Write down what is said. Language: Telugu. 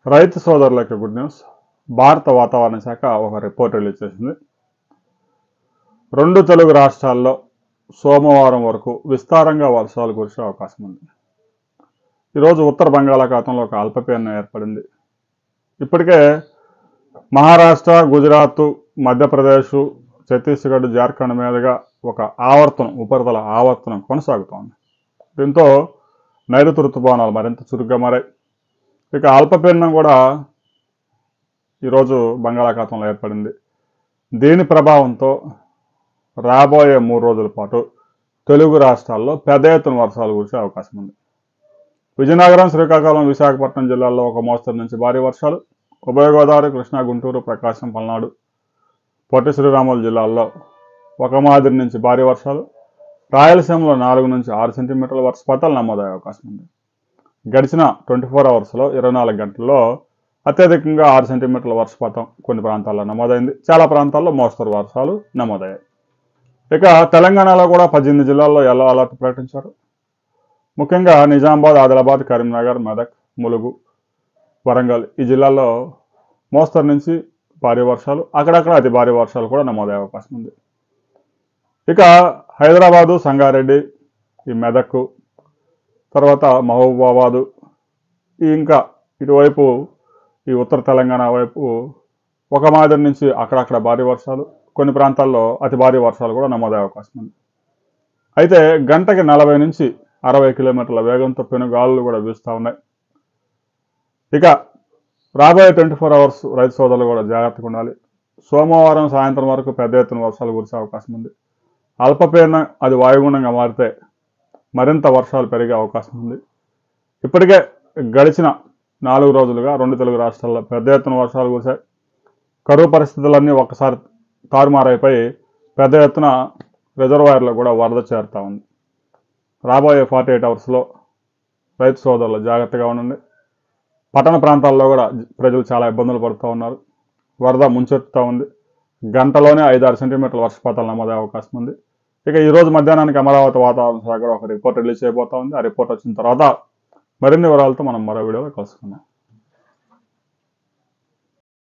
రైతు సోదరులకు గుడ్ న్యూస్. భారత వాతావరణ శాఖ ఒక రిపోర్ట్ రిలీజ్ చేసింది. 2 తెలుగు రాష్ట్రాల్లో సోమవారం వరకు విస్తారంగా వర్షాలు కురిసే అవకాశం ఉంది. ఈరోజు ఉత్తర బంగాళాఖాతంలో ఒక అల్పపీడనం ఏర్పడింది. ఇప్పటికే మహారాష్ట్ర, గుజరాత్, మధ్యప్రదేశ్, ఛత్తీస్గఢ్, జార్ఖండ్ మీదుగా ఒక ఉపరితల ఆవర్తనం కొనసాగుతోంది. దీంతో నైరుతి ఋతుపవనాలు మరింత చురుగ్గా మారాయి. ఇక అల్పపీడనం కూడా ఈరోజు బంగాళాఖాతంలో ఏర్పడింది. దీని ప్రభావంతో రాబోయే 3 రోజుల పాటు తెలుగు రాష్ట్రాల్లో పెద్ద ఎత్తున వర్షాలు కురిసే అవకాశం ఉంది. విజయనగరం, శ్రీకాకుళం, విశాఖపట్నం జిల్లాల్లో ఒక మోస్తరు నుంచి భారీ వర్షాలు, ఉభయ గోదావరి, కృష్ణా, గుంటూరు, ప్రకాశం, పల్నాడు, పొట్టి శ్రీరాములు జిల్లాల్లో ఒక మాదిరి నుంచి భారీ వర్షాలు, రాయలసీమలో 4 నుంచి 6 సెంటీమీటర్ల వర్షపాతాలు నమోదయ్యే అవకాశం ఉంది. గడిచిన 24 అవర్స్లో 24 గంటల్లో అత్యధికంగా 6 సెంటీమీటర్ల వర్షపాతం కొన్ని ప్రాంతాల్లో నమోదైంది. చాలా ప్రాంతాల్లో మోస్తరు వర్షాలు నమోదయ్యాయి. ఇక తెలంగాణలో కూడా 18 జిల్లాల్లో యెల్లో అలర్ట్ ప్రకటించారు. ముఖ్యంగా నిజామాబాద్, ఆదిలాబాద్, కరీంనగర్, మెదక్, ములుగు, వరంగల్ ఈ జిల్లాల్లో మోస్తరు నుంచి భారీ వర్షాలు, అక్కడక్కడ అతి భారీ వర్షాలు కూడా నమోదయ్యే అవకాశం ఉంది. ఇక హైదరాబాదు, సంగారెడ్డి, ఈ మెదక్, తర్వాత మహబూబాబాదు, ఇంకా ఇటువైపు ఈ ఉత్తర తెలంగాణ వైపు ఒక మాదిరి నుంచి అక్కడక్కడ భారీ వర్షాలు, కొన్ని ప్రాంతాల్లో అతి భారీ వర్షాలు కూడా నమోదయ్యే అవకాశం ఉంది. అయితే గంటకి 40 నుంచి 60 కిలోమీటర్ల వేగంతో పెనుగాలులు కూడా వీస్తూ ఉన్నాయి. ఇక రాబోయే 24 అవర్స్ రైతు సోదరులు కూడా జాగ్రత్తగా ఉండాలి. సోమవారం సాయంత్రం వరకు పెద్ద ఎత్తున వర్షాలు కురిసే అవకాశం ఉంది. అల్పపీడనం అది వాయుగుండంగా మారితే మరింత వర్షాలు పెరిగే అవకాశం ఉంది. ఇప్పటికే గడిచిన 4 రోజులుగా 2 తెలుగు రాష్ట్రాల్లో పెద్ద ఎత్తున వర్షాలు కురిశాయి. కరువు పరిస్థితులన్నీ ఒక్కసారి తారుమారైపోయి పెద్ద ఎత్తున రిజర్వాయర్లో కూడా వరద చేరుతూ ఉంది. రాబోయే 48 అవర్స్లో రైతు సోదరులు జాగ్రత్తగా ఉండండి. పట్టణ ప్రాంతాల్లో కూడా ప్రజలు చాలా ఇబ్బందులు పడుతూ ఉన్నారు. వరద ముంచెత్తుతూ ఉంది. గంటలోనే 5-6 సెంటీమీటర్ల వర్షపాతాలు నమోదయ్యే అవకాశం ఉంది. ఇక ఈరోజు మధ్యాహ్నానికి అమరావతి వాతావరణ శాఖ ఒక రిపోర్ట్ రిలీజ్ చేయబోతా ఉంది. ఆ రిపోర్ట్ వచ్చిన తర్వాత మరిన్ని వివరాలతో మనం మరో వీడియోలో కలుసుకుందాం.